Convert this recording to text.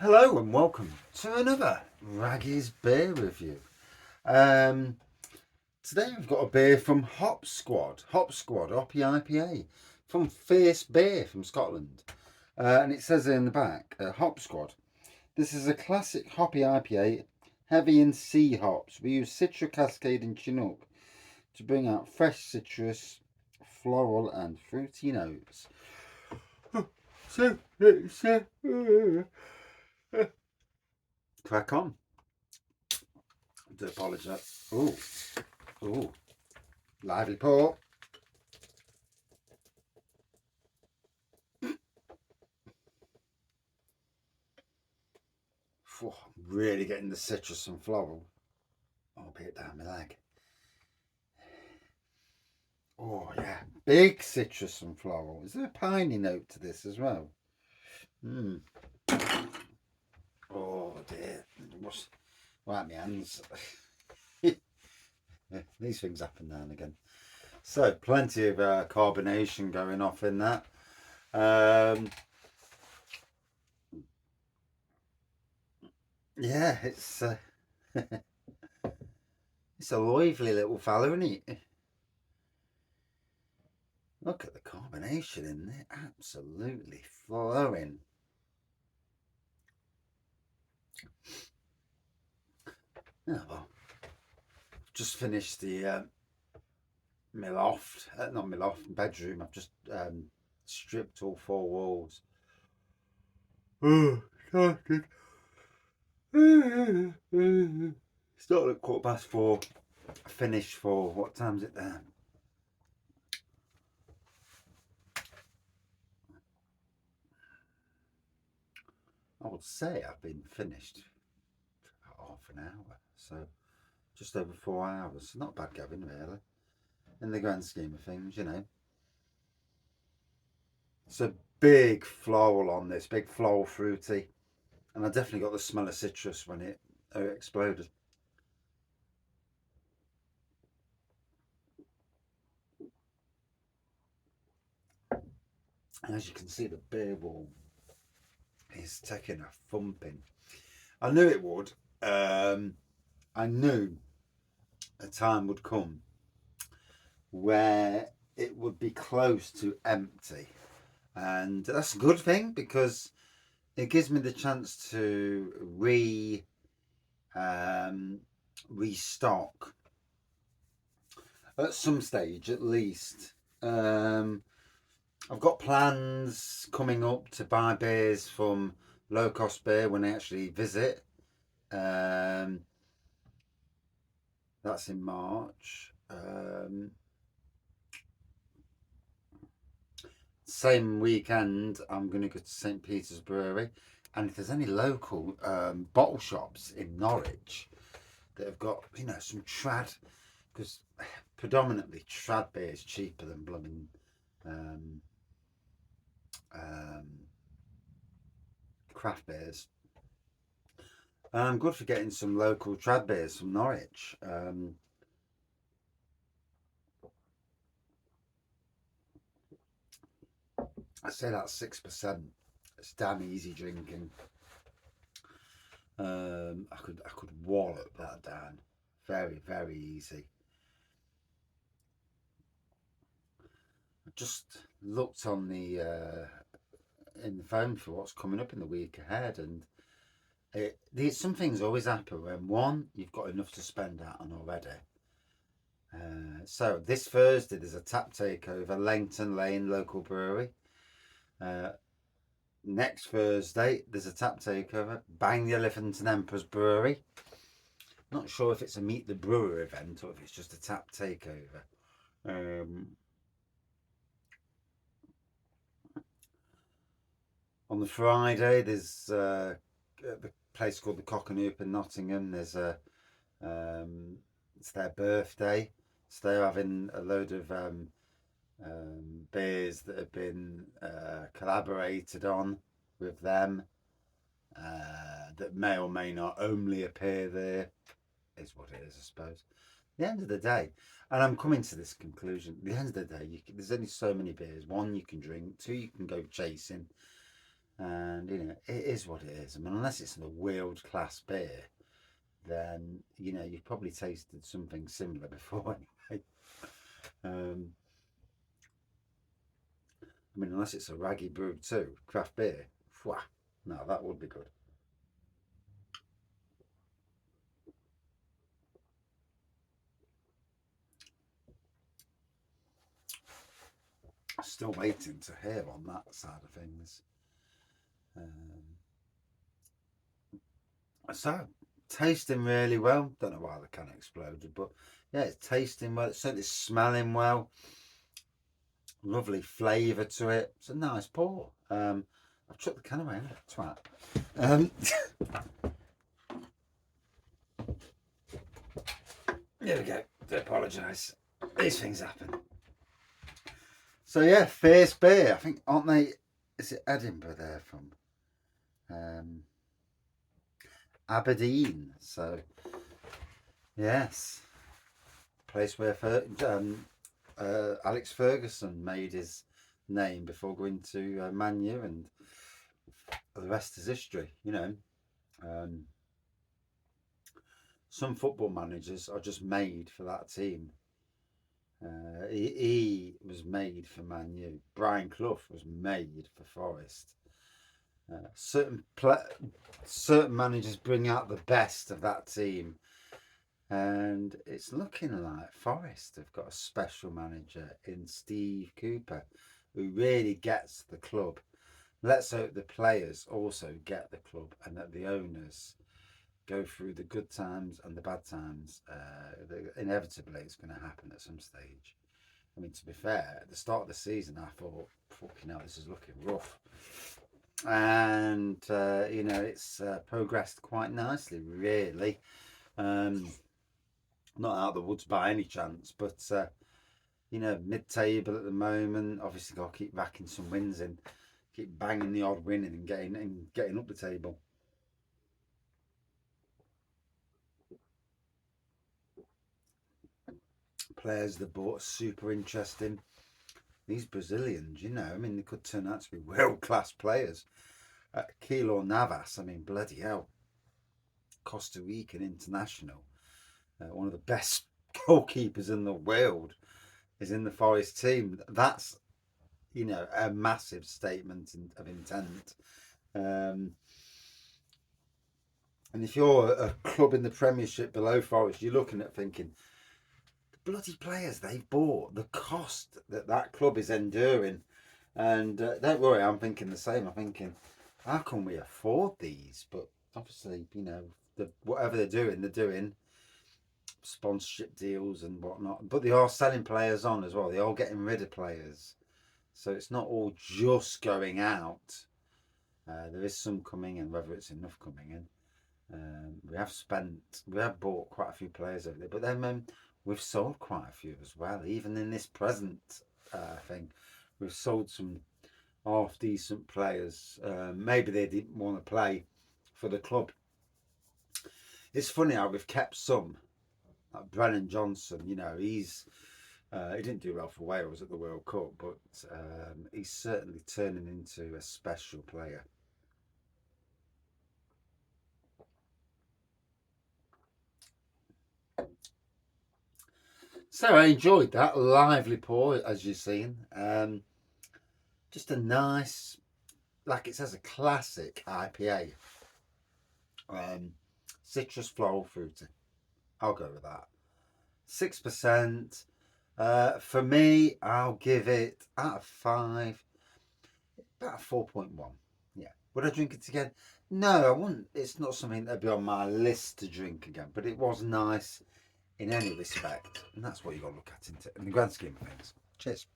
Hello and welcome to another Raggy's Beer Review. Today we've got a beer from HopSquad, Hoppy IPA from Fierce Beer from Scotland. And it says in the back, HopSquad. This is a classic hoppy IPA, heavy in sea hops. We use Citra Cascade and Chinook to bring out fresh citrus, floral and fruity notes. So let's crack on. I do apologise. Ooh, lively pour. I'm really getting the citrus and floral. I'll be it down my leg. Oh yeah, big citrus and floral. Is there a piney note to this as well? Oh dear, what's right my hands. These things happen now and again. So plenty of carbonation going off in that. Yeah, it's it's a lively little fella, isn't it? Look at the carbonation in there, absolutely flowing. Oh well, just finished the my loft, not my loft, bedroom. I've just stripped all four walls. Oh, started. Started at 4:15. Finished for what time's it there? I would say I've been finished for half an hour, so just over 4 hours. Not bad going, really, in the grand scheme of things, you know. It's a big floral on this, big floral fruity, and I definitely got the smell of citrus when it exploded. And as you can see, the beer wall is taking a thumping. I knew it would. I knew a time would come where it would be close to empty, and that's a good thing because it gives me the chance to restock at some stage at least. I've got plans coming up to buy beers from Low Cost Beer when I actually visit. That's in March. Same weekend, I'm going to go to St. Peter's Brewery. And if there's any local bottle shops in Norwich that have got, you know, some trad, because predominantly trad beer is cheaper than blooming craft beers. I'm good for getting some local trad beers from Norwich. I say that's 6%. It's damn easy drinking. I could wallop that down, very easy. I just looked on the in the phone for what's coming up in the week ahead, and some things always happen when one you've got enough to spend out on already. So this Thursday there's a tap takeover, Langton Lane local brewery. Next Thursday there's a tap takeover, Bang the Elephant and Emperor's Brewery. Not sure if it's a meet the brewer event or if it's just a tap takeover. On the Friday there's the place called the Cock and Hoop in Nottingham. There's it's their birthday, so they're having a load of beers that have been collaborated on with them that may or may not only appear there. Is what it is, I suppose. At the end of the day, and I'm coming to this conclusion. At the end of the day, there's only so many beers. One, you can drink. Two, you can go chasing. And you know, it is what it is. I mean, unless it's a world class beer, then you know you've probably tasted something similar before anyway. I mean, unless it's a raggy brew too, craft beer. Whew, no, that would be good. Still waiting to hear on that side of things. So, tasting really well. Don't know why the can exploded, but yeah, it's tasting well. It's certainly smelling well. Lovely flavour to it. It's a nice pour. I've chucked the can away, twat. There we go. I apologise. These things happen. So yeah, Fierce Beer. I think, aren't they? Is it Edinburgh? They're from Aberdeen. So yes, place where Alex Ferguson made his name before going to Man U, and the rest is history. You know, some football managers are just made for that team. He was made for Man U. Brian Clough was made for Forest. Certain managers bring out the best of that team, and it's looking like Forest have got a special manager in Steve Cooper, who really gets the club. Let's hope the players also get the club, and that the owners go through the good times and the bad times. Inevitably, it's going to happen at some stage. I mean, to be fair, at the start of the season, I thought, fucking hell, this is looking rough. And, you know, it's progressed quite nicely, really. Not out of the woods by any chance, but, you know, mid-table at the moment. Obviously, got to keep racking some wins in, keep banging the odd win in and getting up the table. Players they bought super interesting. These Brazilians, you know, I mean, they could turn out to be world class players. Keylor Navas, I mean, bloody hell, Costa Rican international, one of the best goalkeepers in the world, is in the Forest team. That's, you know, a massive statement of intent. And if you're a club in the Premiership below Forest, you're looking at thinking, bloody players they've bought, the cost that club is enduring. And don't worry, I'm thinking the same. I'm thinking, how can we afford these? But obviously, you know, whatever they're doing sponsorship deals and whatnot. But they are selling players on as well. They are getting rid of players. So it's not all just going out. There is some coming in, whether it's enough coming in. We have bought quite a few players over there, but then we've sold quite a few as well. Even in this present thing, we've sold some half decent players. Maybe they didn't want to play for the club. It's funny how we've kept some. Like Brennan Johnson, you know, he didn't do well for Wales at the World Cup, but he's certainly turning into a special player. So I enjoyed that lively pour, as you've seen. Just a nice, like it says, a classic IPA. Citrus, floral, fruity. I'll go with that. 6%. For me, I'll give it out of 5, about a 4.1. Yeah. Would I drink it again? No, I wouldn't. It's not something that'd be on my list to drink again, but it was nice in any respect, and that's what you got to look at in the grand scheme of things. Cheers.